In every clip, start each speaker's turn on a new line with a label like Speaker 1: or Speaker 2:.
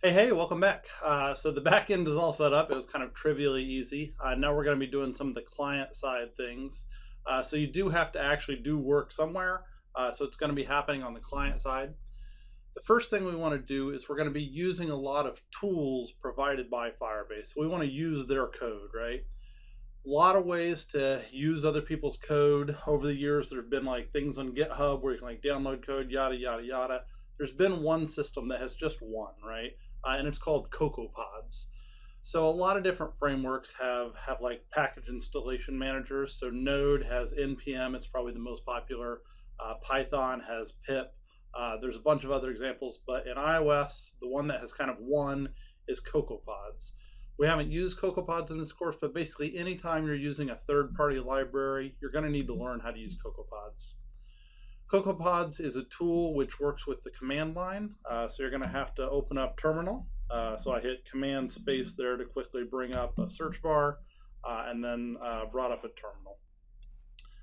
Speaker 1: Hey, welcome back. So the back end is all set up. It was kind of trivially easy. Now we're going to be doing some of the client side things. So you do have to actually do work somewhere. So it's going to be happening on the client side. The first thing we want to do is we're going to be using a lot of tools provided by Firebase. We want to use their code, right? A lot of ways to use other people's code. Over the years, there have been like things on GitHub where you can like download code, yada, yada, yada. There's been one system that has just one, right? And it's called CocoaPods. So a lot of different frameworks have like package installation managers. So Node has npm, it's probably the most popular. Python has pip. There's a bunch of other examples, but in iOS, the one that has kind of won is CocoaPods. We haven't used CocoaPods in this course, but basically anytime you're using a third-party library, you're going to need to learn how to use CocoaPods. CocoaPods is a tool which works with the command line. So you're going to have to open up terminal. So I hit command space there to quickly bring up a search bar and then brought up a terminal.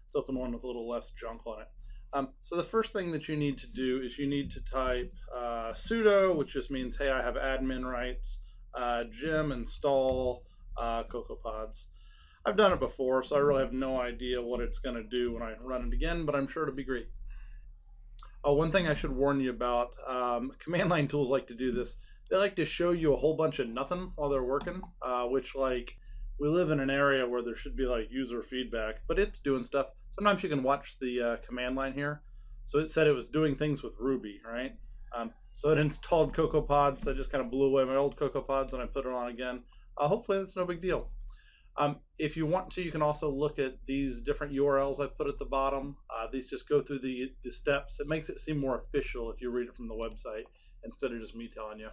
Speaker 1: Let's open one with a little less junk on it. So the first thing that you need to do is you need to type sudo, which just means, hey, I have admin rights, gem install CocoaPods. I've done it before, so I really have no idea what it's going to do when I run it again, but I'm sure it'll be great. One thing I should warn you about, command line tools like to do this. They like to show you a whole bunch of nothing while they're working, which like we live in an area where there should be like user feedback, but it's doing stuff. Sometimes you can watch the command line here. So it said it was doing things with Ruby, right? So it installed CocoaPods. I just kind of blew away my old CocoaPods and I put it on again. Hopefully that's no big deal. If you want to, you can also look at these different URLs I put at the bottom. These just go through the steps. It makes it seem more official if you read it from the website instead of just me telling you.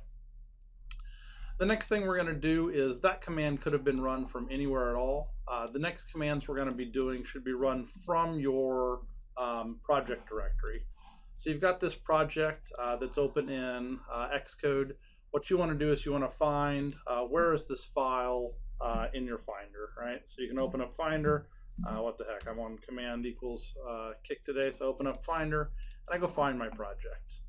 Speaker 1: The next thing we're going to do is that command could have been run from anywhere at all. The next commands we're going to be doing should be run from your project directory. So you've got this project that's open in Xcode. What you want to do is you want to find where is this file in your Finder, right? So you can open up Finder. What the heck, I'm on command equals kick today, so open up Finder, and I go find my project.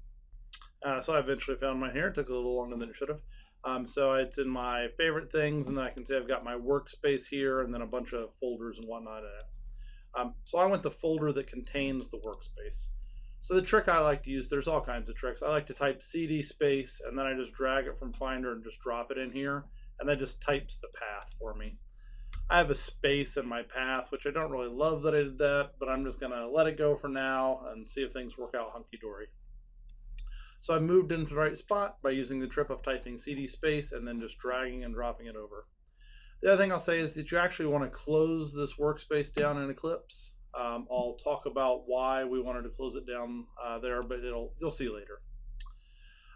Speaker 1: So I eventually found mine here. It took a little longer than it should have. So it's in my favorite things, and then I can see I've got my workspace here, and then a bunch of folders and whatnot in it. So I want the folder that contains the workspace. So the trick I like to use, there's all kinds of tricks. I like to type cd space, and then I just drag it from Finder and just drop it in here, and that just types the path for me. I have a space in my path, which I don't really love that I did that, but I'm just gonna let it go for now and see if things work out hunky-dory. So I moved into the right spot by using the trick of typing cd space and then just dragging and dropping it over. The other thing I'll say is that you actually want to close this workspace down in Eclipse. I'll talk about why we wanted to close it down there, but you'll see later.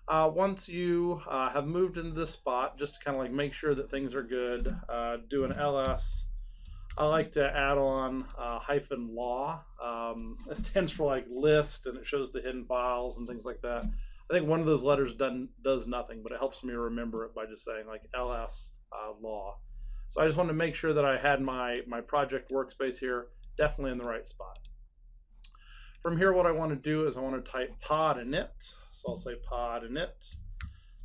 Speaker 1: Once you have moved into this spot, just to kind of like make sure that things are good, do an ls. I like to add on -law. It stands for like list, and it shows the hidden files and things like that. I think one of those letters does nothing, but it helps me remember it by just saying like ls law. So I just wanted to make sure that I had my project workspace here definitely in the right spot. From here, what I want to do is I want to type pod init. So I'll say pod init.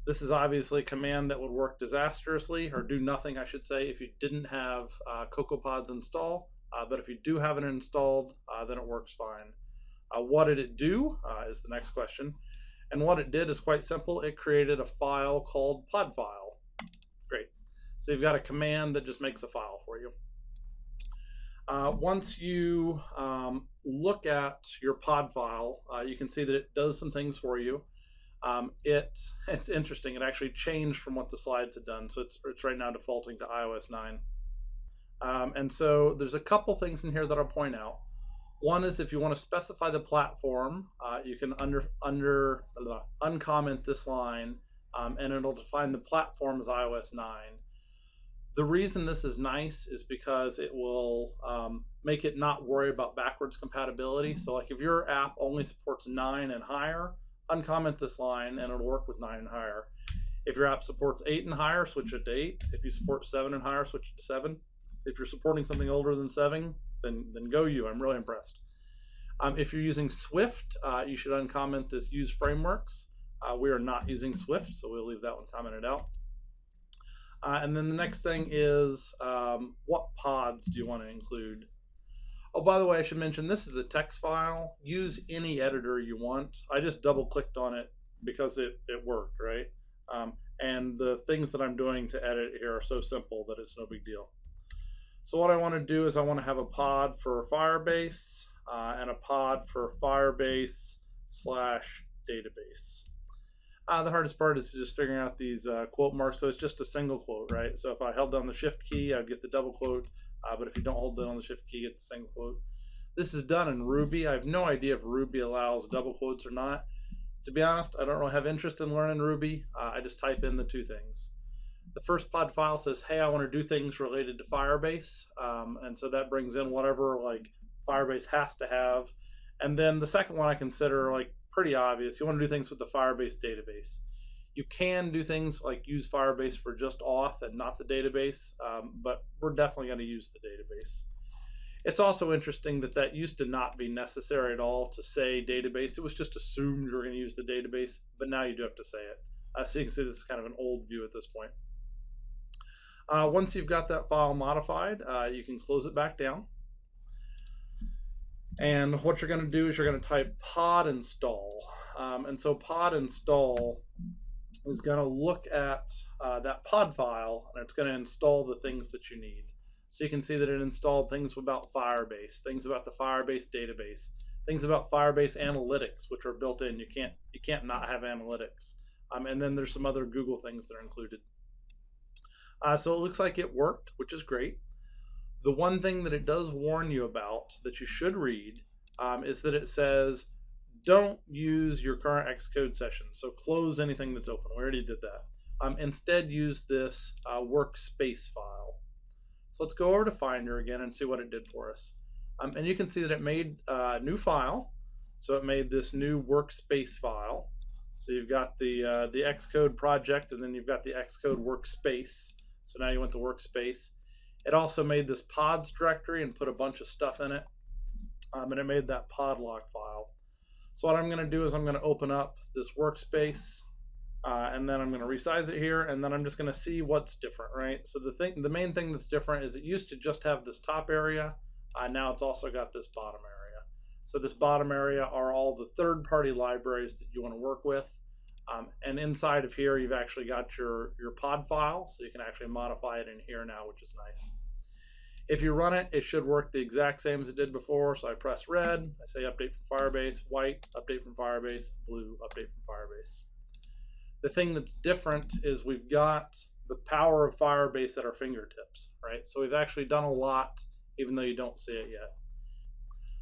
Speaker 1: This is obviously a command that would work disastrously, or do nothing, I should say, if you didn't have CocoaPods installed. But if you do have it installed, then it works fine. What did it do is the next question. And what it did is quite simple. It created a file called podfile. Great. So you've got a command that just makes a file for you. Once you look at your pod file, you can see that it does some things for you. It's interesting. It actually changed from what the slides had done. So it's right now defaulting to iOS 9. And so there's a couple things in here that I'll point out. One is if you want to specify the platform, you can uncomment this line, and it'll define the platform as iOS 9. The reason this is nice is because it will make it not worry about backwards compatibility. So like if your app only supports 9 and higher, uncomment this line and it'll work with 9 and higher. If your app supports 8 and higher, switch it to 8. If you support 7 and higher, switch it to 7. If you're supporting something older than 7, then go you. I'm really impressed. If you're using Swift, you should uncomment this use frameworks. We are not using Swift, so we'll leave that one commented out. And then the next thing is what pods do you want to include? Oh, by the way, I should mention this is a text file. Use any editor you want. I just double clicked on it because it worked, right? And the things that I'm doing to edit here are so simple that it's no big deal. So what I want to do is I want to have a pod for Firebase and a pod for Firebase / database. The hardest part is just figuring out these quote marks. So it's just a single quote, right? So if I held down the shift key, I'd get the double quote. But if you don't hold down the shift key, you get the single quote. This is done in Ruby. I have no idea if Ruby allows double quotes or not. To be honest, I don't really have interest in learning Ruby. I just type in the two things. The first pod file says, hey, I want to do things related to Firebase. And so that brings in whatever like Firebase has to have. And then the second one I consider like pretty obvious. You want to do things with the Firebase database. You can do things like use Firebase for just auth and not the database, but we're definitely going to use the database. It's also interesting that that used to not be necessary at all to say database. It was just assumed you were going to use the database, but now you do have to say it. So you can see this is kind of an old view at this point. Once you've got that file modified, you can close it back down. And what you're going to do is you're going to type pod install. And so pod install is going to look at that pod file, and it's going to install the things that you need. So you can see that it installed things about Firebase, things about the Firebase database, things about Firebase analytics, which are built in. You can't not have analytics. And then there's some other Google things that are included. So it looks like it worked, which is great. The one thing that it does warn you about that you should read is that it says, don't use your current Xcode session. So close anything that's open. We already did that. Instead, use this workspace file. So let's go over to Finder again and see what it did for us. And you can see that it made a new file. So it made this new workspace file. So you've got the Xcode project, and then you've got the Xcode workspace. So now you went to workspace. It also made this pods directory and put a bunch of stuff in it. And it made that podlock file. So what I'm going to do is I'm going to open up this workspace, and then I'm going to resize it here, and then I'm just going to see what's different, right? So the main thing that's different is it used to just have this top area. Now it's also got this bottom area. So this bottom area are all the third-party libraries that you want to work with. And inside of here, you've actually got your pod file, so you can actually modify it in here now, which is nice. If you run it, it should work the exact same as it did before. So I press red, I say update from Firebase, white, update from Firebase, blue, update from Firebase. The thing that's different is we've got the power of Firebase at our fingertips, right? So we've actually done a lot, even though you don't see it yet.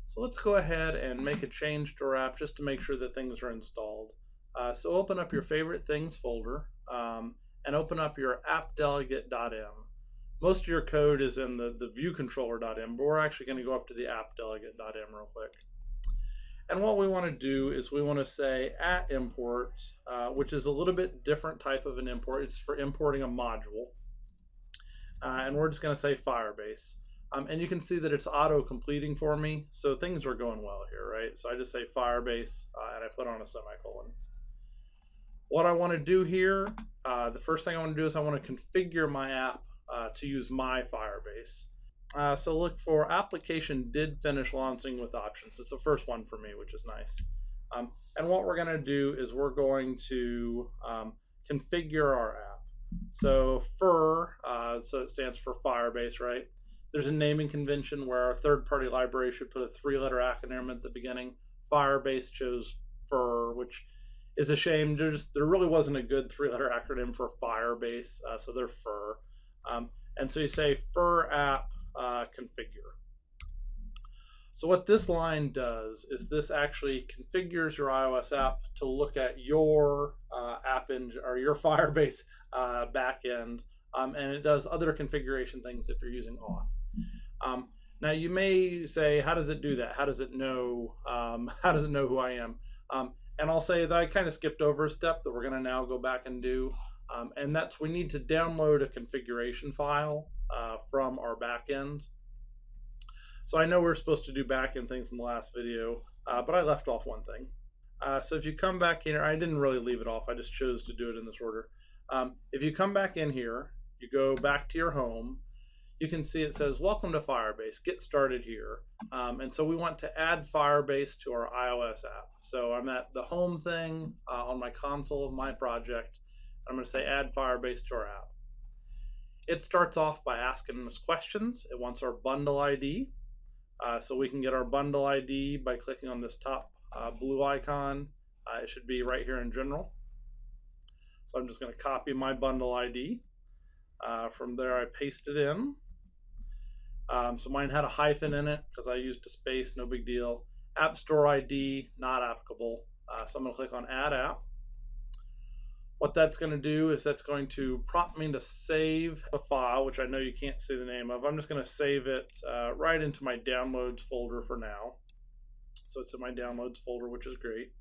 Speaker 1: So let's go ahead and make a change to our app just to make sure that things are installed. So open up your favorite things folder and open up your appdelegate.m. Most of your code is in the viewcontroller.m, but we're actually going to go up to the appdelegate.m real quick. And what we want to do is we want to say @import, which is a little bit different type of an import. It's for importing a module. And we're just going to say Firebase. And you can see that it's auto-completing for me. So things are going well here, right? So I just say Firebase, and I put on a semicolon. What I want to do here, the first thing I want to do is I want to configure my app to use my Firebase. So look for application did finish launching with options. It's the first one for me, which is nice. And what we're going to do is we're going to configure our app. So so it stands for Firebase, right? There's a naming convention where a third-party library should put a 3-letter acronym at the beginning. Firebase chose FIR, which is a shame. There really wasn't a good 3-letter acronym for Firebase, so they're FIR. And so you say FIR app configure. So what this line does is this actually configures your iOS app to look at your app engine or your Firebase backend, and it does other configuration things if you're using auth. Now you may say, how does it do that? How does it know? How does it know who I am? And I'll say that I kind of skipped over a step that we're going to now go back and do, and that's we need to download a configuration file from our backend. So I know we're supposed to do backend things in the last video, but I left off one thing. So if you come back in here, I didn't really leave it off. I just chose to do it in this order. If you come back in here, you go back to your home, you can see it says, welcome to Firebase, get started here. And so we want to add Firebase to our iOS app. So I'm at the home thing on my console of my project. I'm going to say add Firebase to our app. It starts off by asking us questions. It wants our bundle ID. So we can get our bundle ID by clicking on this top blue icon. It should be right here in general. So I'm just going to copy my bundle ID. From there, I paste it in. So mine had a hyphen in it because I used a space, no big deal. App Store ID, not applicable. So I'm going to click on Add App. What that's going to do is that's going to prompt me to save a file, which I know you can't see the name of. I'm just going to save it right into my downloads folder for now. So it's in my downloads folder, which is great.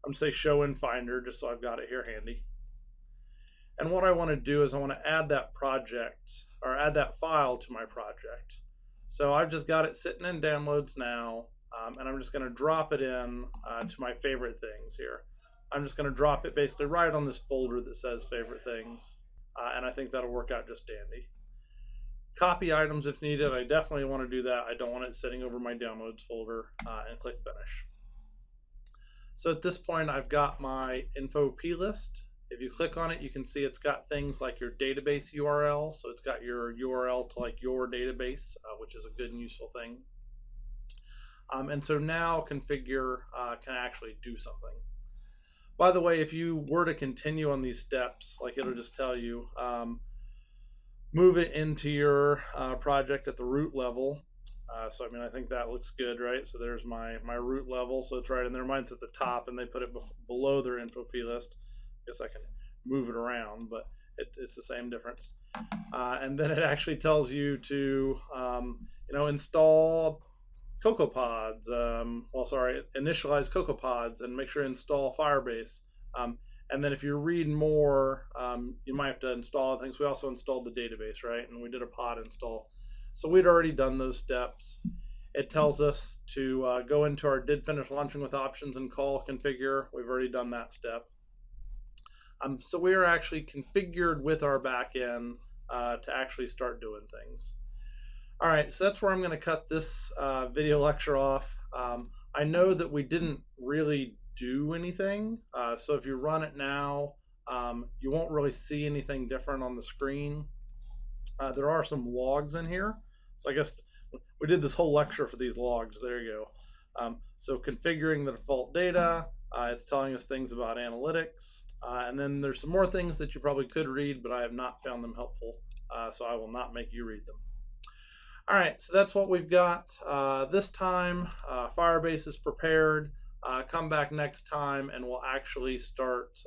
Speaker 1: I'm going to say show in Finder just so I've got it here handy. And what I want to do is I want to add that project or add that file to my project. So I've just got it sitting in downloads now, and I'm just going to drop it in to my favorite things here. I'm just going to drop it basically right on this folder that says favorite things, and I think that'll work out just dandy. Copy items if needed. I definitely want to do that. I don't want it sitting over my downloads folder, and click finish. So at this point I've got my info plist. If you click on it, you can see it's got things like your database URL. So it's got your URL to like your database, which is a good and useful thing. And so now configure can actually do something. By the way, if you were to continue on these steps, like it'll just tell you, move it into your project at the root level. So I mean, I think that looks good, right? So there's my root level. So it's right in there. Mine's at the top, and they put it below their info plist. I guess I can move it around, but it's the same difference. And then it actually tells you to, install CocoaPods. Initialize CocoaPods and make sure to install Firebase. And then if you're reading more, you might have to install things. We also installed the database, right? And we did a pod install. So we'd already done those steps. It tells us to go into our did finish launching with options and call configure. We've already done that step. So we are actually configured with our backend to actually start doing things. All right, so that's where I'm going to cut this video lecture off. I know that we didn't really do anything. So if you run it now, you won't really see anything different on the screen. There are some logs in here. So I guess we did this whole lecture for these logs. There you go. So configuring the default data, it's telling us things about analytics. And then there's some more things that you probably could read, but I have not found them helpful. So I will not make you read them. All right, so that's what we've got this time. Firebase is prepared. Come back next time and we'll actually start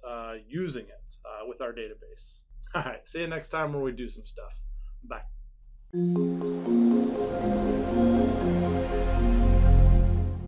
Speaker 1: using it with our database. All right, see you next time where we do some stuff. Bye.